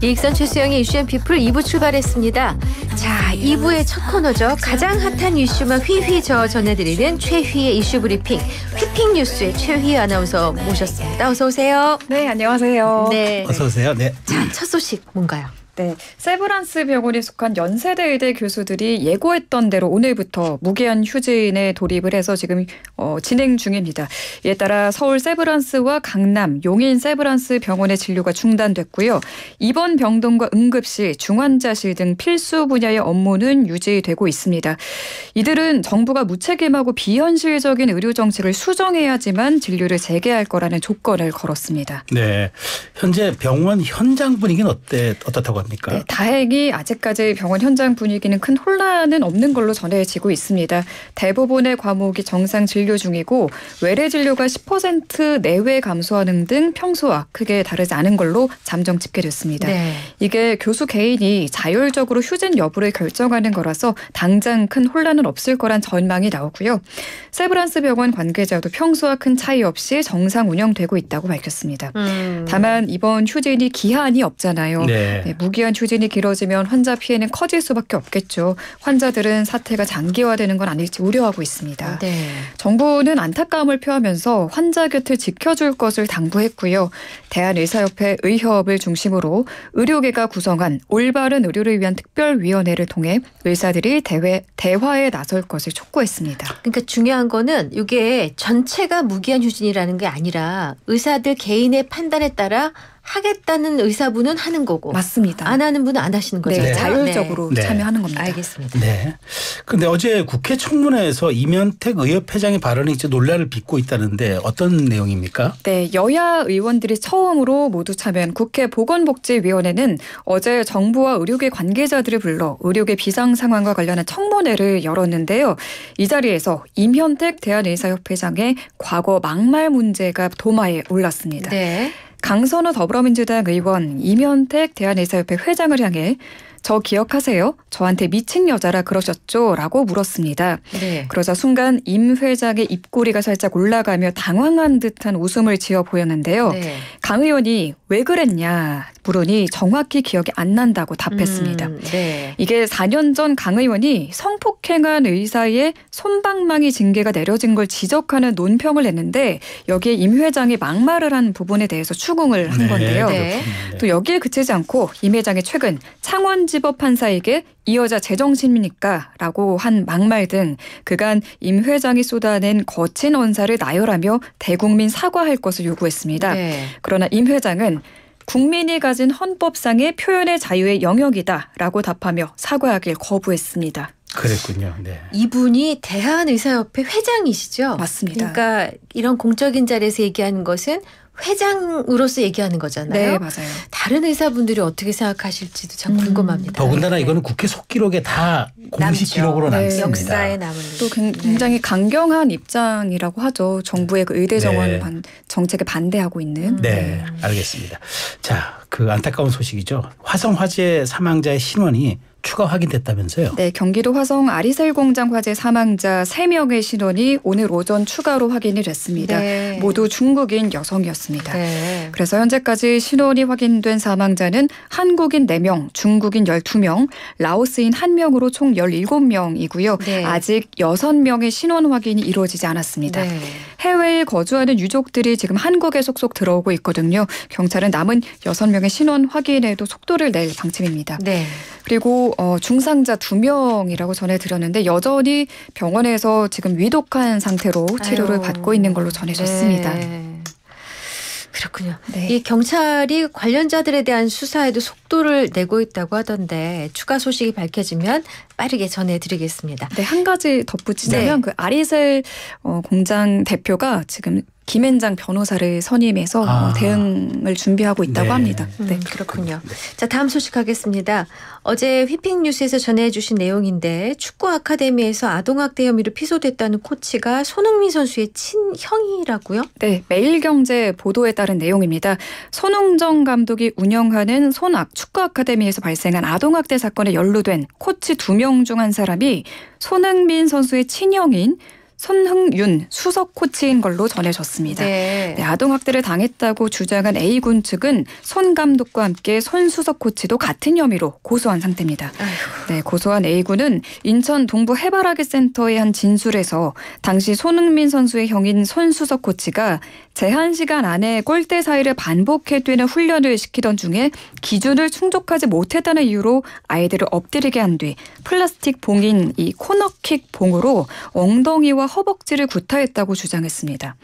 이익선 최수영의 이슈앤피플 2부 출발했습니다. 자, 2부의 첫 코너죠. 가장 핫한 이슈만 휘휘저 전해드리는 최휘의 이슈 브리핑. 휘핑 뉴스의 최휘 아나운서 모셨습니다. 어서 오세요. 네, 안녕하세요. 네. 어서 오세요. 네. 자, 첫 소식 뭔가요? 네, 세브란스 병원에 속한 연세대 의대 교수들이 예고했던 대로 오늘부터 무기한 휴진에 돌입을 해서 지금 진행 중입니다. 이에 따라 서울 세브란스와 강남, 용인 세브란스 병원의 진료가 중단됐고요. 입원 병동과 응급실, 중환자실 등 필수 분야의 업무는 유지되고 있습니다. 이들은 정부가 무책임하고 비현실적인 의료 정책을 수정해야지만 진료를 재개할 거라는 조건을 걸었습니다. 네, 현재 병원 현장 분위기는 어떻다고 합니까? 네, 다행히 아직까지 병원 현장 분위기는 큰 혼란은 없는 걸로 전해지고 있습니다. 대부분의 과목이 정상 진료 중이고 외래 진료가 10% 내외 감소하는 등 평소와 크게 다르지 않은 걸로 잠정 집계됐습니다. 네. 이게 교수 개인이 자율적으로 휴진 여부를 결정하는 거라서 당장 큰 혼란은 없을 거란 전망이 나오고요. 세브란스 병원 관계자도 평소와 큰 차이 없이 정상 운영되고 있다고 밝혔습니다. 다만 이번 휴진이 기한이 없잖아요. 네. 무기한 휴진이 길어지면 환자 피해는 커질 수밖에 없겠죠. 환자들은 사태가 장기화되는 건 아닐지 우려하고 있습니다. 네. 정부는 안타까움을 표하면서 환자 곁을 지켜줄 것을 당부했고요. 대한의사협회 의협을 중심으로 의료계가 구성한 올바른 의료를 위한 특별위원회를 통해 의사들이 대화에 나설 것을 촉구했습니다. 그러니까 중요한 거는 이게 전체가 무기한 휴진이라는 게 아니라 의사들 개인의 판단에 따라 하겠다는 의사분은 하는 거고 맞습니다. 안 하는 분은 안 하시는 거죠. 네, 자율적으로 네. 참여하는 겁니다. 알겠습니다. 네. 그런데 어제 국회 청문회에서 이면택 의협회장의 발언이 이제 논란을 빚고 있다는데 어떤 내용입니까? 네, 여야 의원들이 처음으로 모두 참여한 국회 보건복지위원회는 어제 정부와 의료계 관계자들을 불러 의료계 비상 상황과 관련한 청문회를 열었는데요. 이 자리에서 임현택 대한의사협회장의 과거 막말 문제가 도마에 올랐습니다. 네. 강선우 더불어민주당 의원 임현택 대한의사협회 회장을 향해 저 기억하세요? 저한테 미친 여자라 그러셨죠? 라고 물었습니다. 네. 그러자 순간 임 회장의 입꼬리가 살짝 올라가며 당황한 듯한 웃음을 지어 보였는데요. 네. 강 의원이 왜 그랬냐 물으니 정확히 기억이 안 난다고 답했습니다. 네. 이게 4년 전 강 의원이 성폭행한 의사의 솜방망이 징계가 내려진 걸 지적하는 논평을 냈는데 여기에 임 회장이 막말을 한 부분에 대해서 추궁을 한 건데요. 네. 또 여기에 그치지 않고 임 회장이 최근 창원지법 판사에게 이 여자 제정신입니까? 라고 한 막말 등 그간 임 회장이 쏟아낸 거친 언사를 나열하며 대국민 사과할 것을 요구했습니다. 네. 그러나 임 회장은 국민이 가진 헌법상의 표현의 자유의 영역이다라고 답하며 사과하길 거부했습니다. 그랬군요. 네. 이분이 대한의사협회 회장이시죠? 맞습니다. 그러니까 이런 공적인 자리에서 얘기하는 것은 회장으로서 얘기하는 거잖아요. 네, 맞아요. 다른 의사분들이 어떻게 생각하실지도 참 궁금합니다. 더군다나 네. 이거는 국회 속기록에 다 공식 남죠. 기록으로 네. 남습니다. 역사에 남은. 또 굉장히 강경한 입장이라고 하죠. 정부의 그 의대 정원 네. 정책에 반대하고 있는. 네, 알겠습니다. 자, 그 안타까운 소식이죠. 화성 화재 사망자의 신원이 추가 확인됐다면서요? 네, 경기도 화성 아리셀 공장 화재 사망자 3명의 신원이 오늘 오전 추가로 확인이 됐습니다. 네. 모두 중국인 여성이었습니다. 네. 그래서 현재까지 신원이 확인된 사망자는 한국인 4명, 중국인 12명, 라오스인 1명으로 총 17명이고요. 네. 아직 6명의 신원 확인이 이루어지지 않았습니다. 네. 해외에 거주하는 유족들이 지금 한국에 속속 들어오고 있거든요. 경찰은 남은 6명의 신원 확인에도 속도를 낼 방침입니다. 네. 그리고 중상자 2명이라고 전해드렸는데 여전히 병원에서 지금 위독한 상태로 치료를 아유. 받고 있는 걸로 전해졌습니다. 네. 그렇군요. 네. 이 경찰이 관련자들에 대한 수사에도 속도를 내고 있다고 하던데 추가 소식이 밝혀지면 빠르게 전해드리겠습니다. 네, 한 가지 덧붙이자면 그 아리셀 공장 대표가 지금 김앤장 변호사를 선임해서 대응을 준비하고 있다고 합니다. 네. 그렇군요. 자, 다음 소식 하겠습니다. 어제 휘핑 뉴스에서 전해주신 내용인데 축구 아카데미에서 아동학대 혐의로 피소됐다는 코치가 손흥민 선수의 친형이라고요? 네, 매일경제 보도에 따른 내용입니다. 손흥정 감독이 운영하는 손학 축구 아카데미에서 발생한 아동학대 사건에 연루된 코치 2명 중 한 사람이 손흥민 선수의 친형인 손흥윤 수석 코치인 걸로 전해졌습니다. 네. 네, 아동학대를 당했다고 주장한 A군 측은 손 감독과 함께 손 수석 코치도 같은 혐의로 고소한 상태입니다. 네, 고소한 A군은 인천 동부 해바라기 센터의 한 진술에서 당시 손흥민 선수의 형인 손 수석 코치가 제한 시간 안에 골대 사이를 반복해 뛰는 훈련을 시키던 중에 기준을 충족하지 못했다는 이유로 아이들을 엎드리게 한 뒤 플라스틱 봉인 이 코너킥 봉으로 엉덩이와 허벅지를 구타했다고 주장했습니다.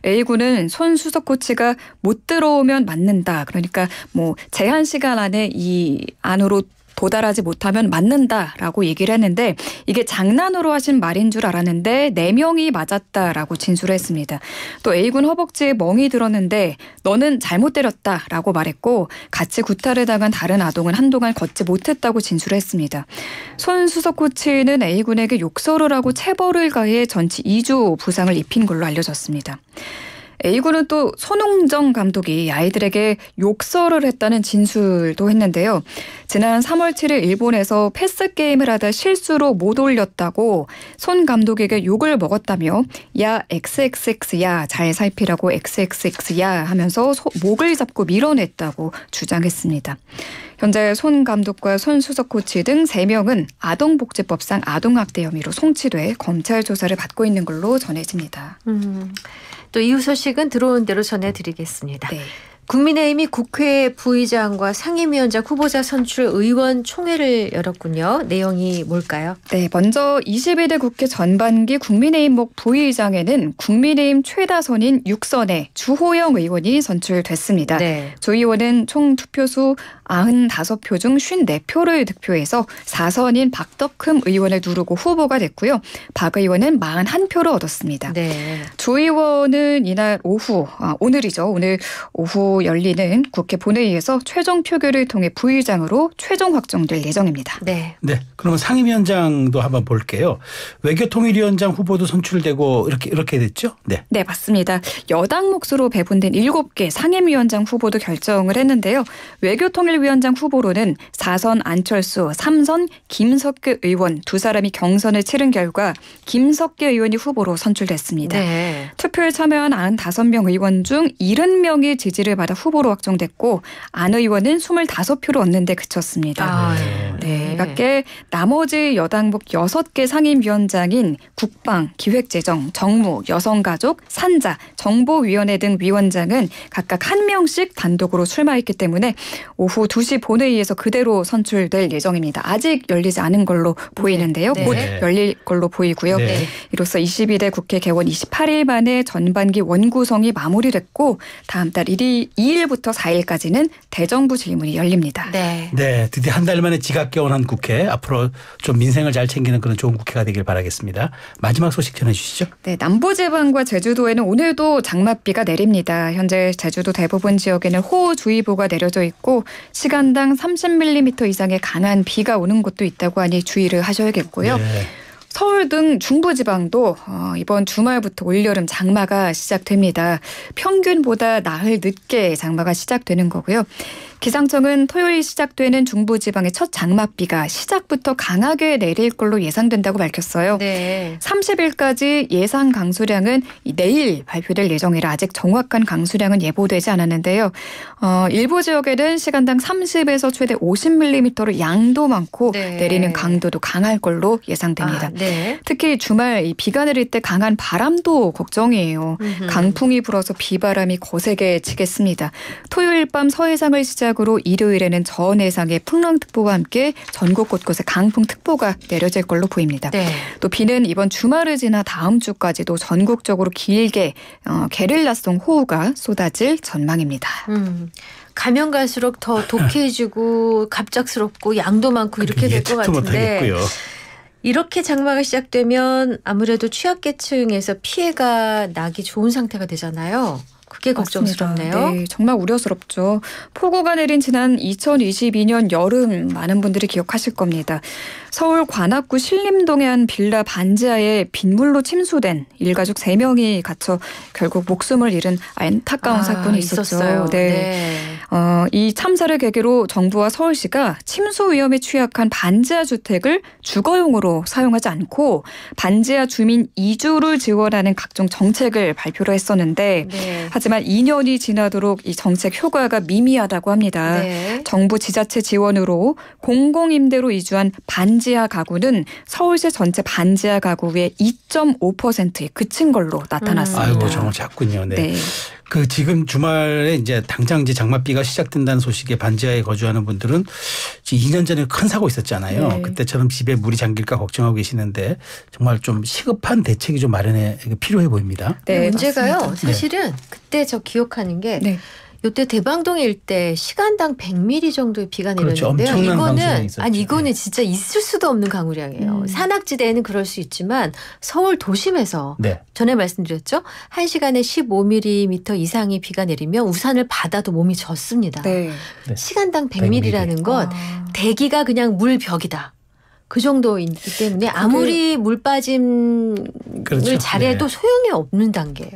A군은 손 수석 코치가 못 들어오면 맞는다. 그러니까 뭐 제한 시간 안에 이 안으로 도달하지 못하면 맞는다라고 얘기를 했는데 이게 장난으로 하신 말인 줄 알았는데 4명이 맞았다라고 진술을 했습니다. 또 A군 허벅지에 멍이 들었는데 너는 잘못 때렸다라고 말했고 같이 구타를 당한 다른 아동은 한동안 걷지 못했다고 진술을 했습니다. 손 수석 코치는 A군에게 욕설을 하고 체벌을 가해 전치 2주 부상을 입힌 걸로 알려졌습니다. A군은 또 손흥정 감독이 아이들에게 욕설을 했다는 진술도 했는데요. 지난 3월 7일 일본에서 패스게임을 하다 실수로 못 올렸다고 손 감독에게 욕을 먹었다며 야 XXX야 잘 살피라고 XXX야 하면서 목을 잡고 밀어냈다고 주장했습니다. 현재 손 감독과 손 수석 코치 등 3명은 아동복지법상 아동학대 혐의로 송치돼 검찰 조사를 받고 있는 걸로 전해집니다. 또 이후 소식은 들어온 대로 전해드리겠습니다. 네. 국민의힘이 국회 부의장과 상임위원장 후보자 선출 의원총회를 열었군요. 내용이 뭘까요? 네, 먼저 21대 국회 전반기 국민의힘목 부의장에는 국민의힘 최다선인 6선의 주호영 의원이 선출됐습니다. 네. 조 의원은 총 투표수 95표 중 54표를 득표해서 4선인 박덕흠 의원을 누르고 후보가 됐고요. 박 의원은 41표를 얻었습니다. 네. 조 의원은 이날 오늘이죠. 오늘 오후 열리는 국회 본회의에서 최종 표결을 통해 부의장으로 최종 확정될 예정입니다. 네. 네. 그러면 상임위원장도 한번 볼게요. 외교통일위원장 후보도 선출되고 이렇게 됐죠? 네. 네, 맞습니다. 여당 몫으로 배분된 7개 상임위원장 후보도 결정을 했는데요. 외교통일위원장 후보로는 4선 안철수, 3선 김석규 의원 두 사람이 경선을 치른 결과 김석규 의원이 후보로 선출됐습니다. 네. 투표에 참여한 95명 의원 중 70명이 지지를 받아 후보로 확정됐고 안 의원은 25표를 얻는 데 그쳤습니다. 아, 네, 이 밖에 나머지 여당복 6개 상임위원장인 국방, 기획재정, 정무, 여성가족, 산자, 정보위원회 등 위원장은 각각 1명씩 단독으로 출마했기 때문에 오후 2시 본회의에서 그대로 선출될 예정입니다. 아직 열리지 않은 걸로 보이는데요. 네. 곧 네. 열릴 걸로 보이고요. 네. 이로써 22대 국회 개원 28일 만에 전반기 원구성이 마무리됐고 다음 달 2일부터 4일까지는 대정부 질문이 열립니다. 네. 네, 드디어 한 달 만에 지각 개원한 국회. 앞으로 좀 민생을 잘 챙기는 그런 좋은 국회가 되길 바라겠습니다. 마지막 소식 전해주시죠. 네, 남부지방과 제주도에는 오늘도 장맛비가 내립니다. 현재 제주도 대부분 지역에는 호우주의보가 내려져 있고 시간당 30mm 이상의 강한 비가 오는 곳도 있다고 하니 주의를 하셔야겠고요. 네. 서울 등 중부지방도 이번 주말부터 올여름 장마가 시작됩니다. 평균보다 나흘 늦게 장마가 시작되는 거고요. 기상청은 토요일 시작되는 중부지방의 첫 장맛비가 시작부터 강하게 내릴 걸로 예상된다고 밝혔어요. 네. 30일까지 예상 강수량은 내일 발표될 예정이라 아직 정확한 강수량은 예보되지 않았는데요. 일부 지역에는 시간당 30에서 최대 50mm로 양도 많고 네. 내리는 강도도 강할 걸로 예상됩니다. 네. 특히 주말 이 비가 내릴 때 강한 바람도 걱정이에요. 강풍이 불어서 비바람이 거세게 치겠습니다. 토요일 밤 서해상을 시작으로 일요일에는 전해상에 풍랑특보와 함께 전국 곳곳에 강풍특보가 내려질 걸로 보입니다. 네. 또 비는 이번 주말을 지나 다음 주까지도 전국적으로 길게 게릴라성 호우가 쏟아질 전망입니다. 가면 갈수록 더 독해지고 갑작스럽고 양도 많고 이렇게 될 것 같은데 못하겠고요. 이렇게 장마가 시작되면 아무래도 취약계층에서 피해가 나기 좋은 상태가 되잖아요. 그게 걱정스럽네요. 맞습니다. 네, 정말 우려스럽죠. 폭우가 내린 지난 2022년 여름 많은 분들이 기억하실 겁니다. 서울 관악구 신림동의 한 빌라 반지하에 빗물로 침수된 일가족 3명이 갇혀 결국 목숨을 잃은 안타까운 사건이 있었어요. 네. 이 참사를 계기로 정부와 서울시가 침수 위험에 취약한 반지하 주택을 주거용으로 사용하지 않고 반지하 주민 이주를 지원하는 각종 정책을 발표를 했었는데 네. 하지만 2년이 지나도록 이 정책 효과가 미미하다고 합니다. 네. 정부 지자체 지원으로 공공임대로 이주한 반지하 가구는 서울시 전체 반지하 가구의 2.5%에 그친 걸로 나타났습니다. 아이고 정말 작군요. 네. 네. 그 지금 주말에 이제 당장 이제 장맛비가 시작된다는 소식에 반지하에 거주하는 분들은 2년 전에 큰 사고 있었잖아요. 네. 그때처럼 집에 물이 잠길까 걱정하고 계시는데 정말 좀 시급한 대책이 좀 필요해 보입니다. 네, 문제가요. 맞습니다. 사실은 그때 저 기억하는 게 네. 요때 대방동 일대 시간당 100mm 정도의 비가 그렇죠. 내렸는데요. 엄청난 강수량이 이거는 있었죠. 이거는 네. 진짜 있을 수도 없는 강우량이에요. 산악지대에는 그럴 수 있지만 서울 도심에서 네. 전에 말씀드렸죠. 1시간에 15mm 이상의 비가 내리면 우산을 받아도 몸이 젖습니다. 네. 네. 시간당 100mm라는 건 대기가 그냥 물벽이다. 그 정도이기 때문에 아무리 물 빠짐을 그렇죠. 잘해도 네. 소용이 없는 단계예요.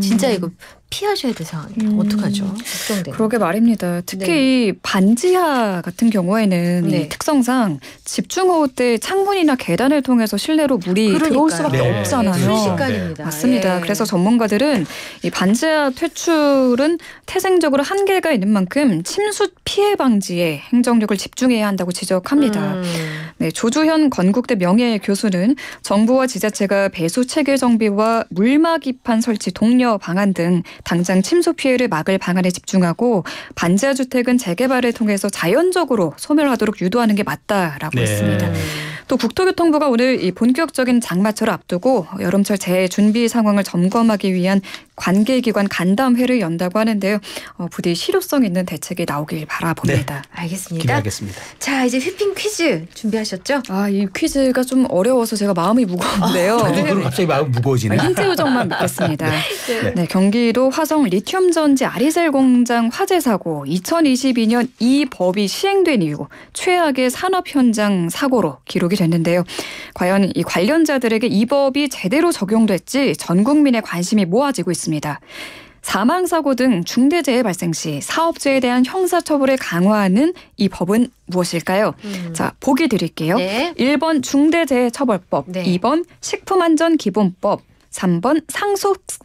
진짜 이거 피하셔야 될 상황이에요. 어떡하죠? 걱정돼요. 그러게 말입니다. 특히 네. 이 반지하 같은 경우에는 네. 이 특성상 집중호우 때 창문이나 계단을 통해서 실내로 물이 그러니까요. 들어올 수밖에 네. 없잖아요. 순식간입니다. 맞습니다. 예. 그래서 전문가들은 이 반지하 퇴출은 태생적으로 한계가 있는 만큼 침수 피해 방지에 행정력을 집중해야 한다고 지적합니다. 네, 조주현 건국대 명예교수는 정부와 지자체가 배수 체계 정비와 물막 입판 설치 독려 방안 등 당장 침수 피해를 막을 방안에 집중하고 반지하 주택은 재개발을 통해서 자연적으로 소멸하도록 유도하는 게 맞다라고 네. 했습니다. 또 국토교통부가 오늘 이 본격적인 장마철을 앞두고 여름철 재준비 상황을 점검하기 위한 관계기관 간담회를 연다고 하는데요. 부디 실효성 있는 대책이 나오길 바라봅니다. 알겠습니다. 기대하겠습니다. 자, 이제 휘핑 퀴즈 준비하셨죠? 이 퀴즈가 좀 어려워서 제가 마음이 무거운데요. 저도 그럼 갑자기 마음 무거워지네. 힌트 요정만 믿겠습니다. 네, 경기도 화성 리튬 전지 아리셀 공장 화재 사고 2022년 이 법이 시행된 이후 최악의 산업 현장 사고로 기록이 됐는데요. 과연 이 관련자들에게 이 법이 제대로 적용됐지 전 국민의 관심이 모아지고 있습니다. 사망사고 등 중대재해 발생 시 사업주에 대한 형사처벌을 강화하는 이 법은 무엇일까요? 자, 보기 드릴게요. 네. 1번 중대재해처벌법, 네. 2번 식품안전기본법, 3번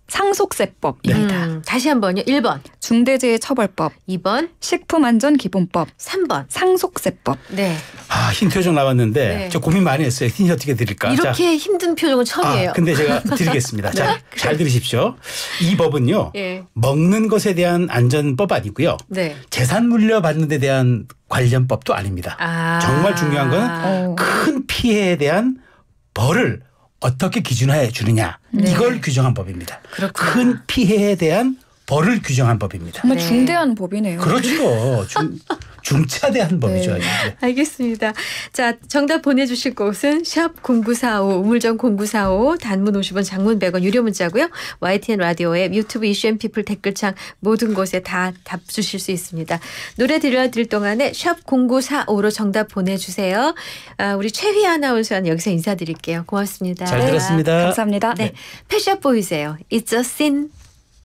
상속세법입니다. 다시 한번요. 1번, 중대재해처벌법, 2번, 식품안전기본법, 3번. 상속세법. 네. 힌트 요정 나왔는데 네. 저 고민 많이 했어요. 힌트 어떻게 드릴까? 이렇게 힘든 표정은 처음이에요. 근데 제가 드리겠습니다. 자, 잘 들으십시오. 이 법은요. 예. 먹는 것에 대한 안전법 아니고요. 네. 재산 물려받는 데 대한 관련법도 아닙니다. 정말 중요한 건 큰 피해에 대한 벌을 어떻게 기준화해 주느냐. 이걸 규정한 법입니다. 그렇구나. 큰 피해에 대한 벌을 규정한 법입니다. 정말 네. 중대한 법이네요. 그렇죠. 중차대한 법이죠. 네. 네. 알겠습니다. 자, 정답 보내주실 곳은 샵 0945 우물정 0945 단문 50원 장문 100원 유료 문자고요. YTN 라디오 앱 유튜브 이슈앤피플 댓글창 모든 곳에 다 답 주실 수 있습니다. 노래 들려드릴 동안에 샵 0945로 정답 보내주세요. 우리 최휘 아나운서는 여기서 인사드릴게요. 고맙습니다. 잘 들었습니다. 감사합니다. 네, 패션 보이세요. It's a sin.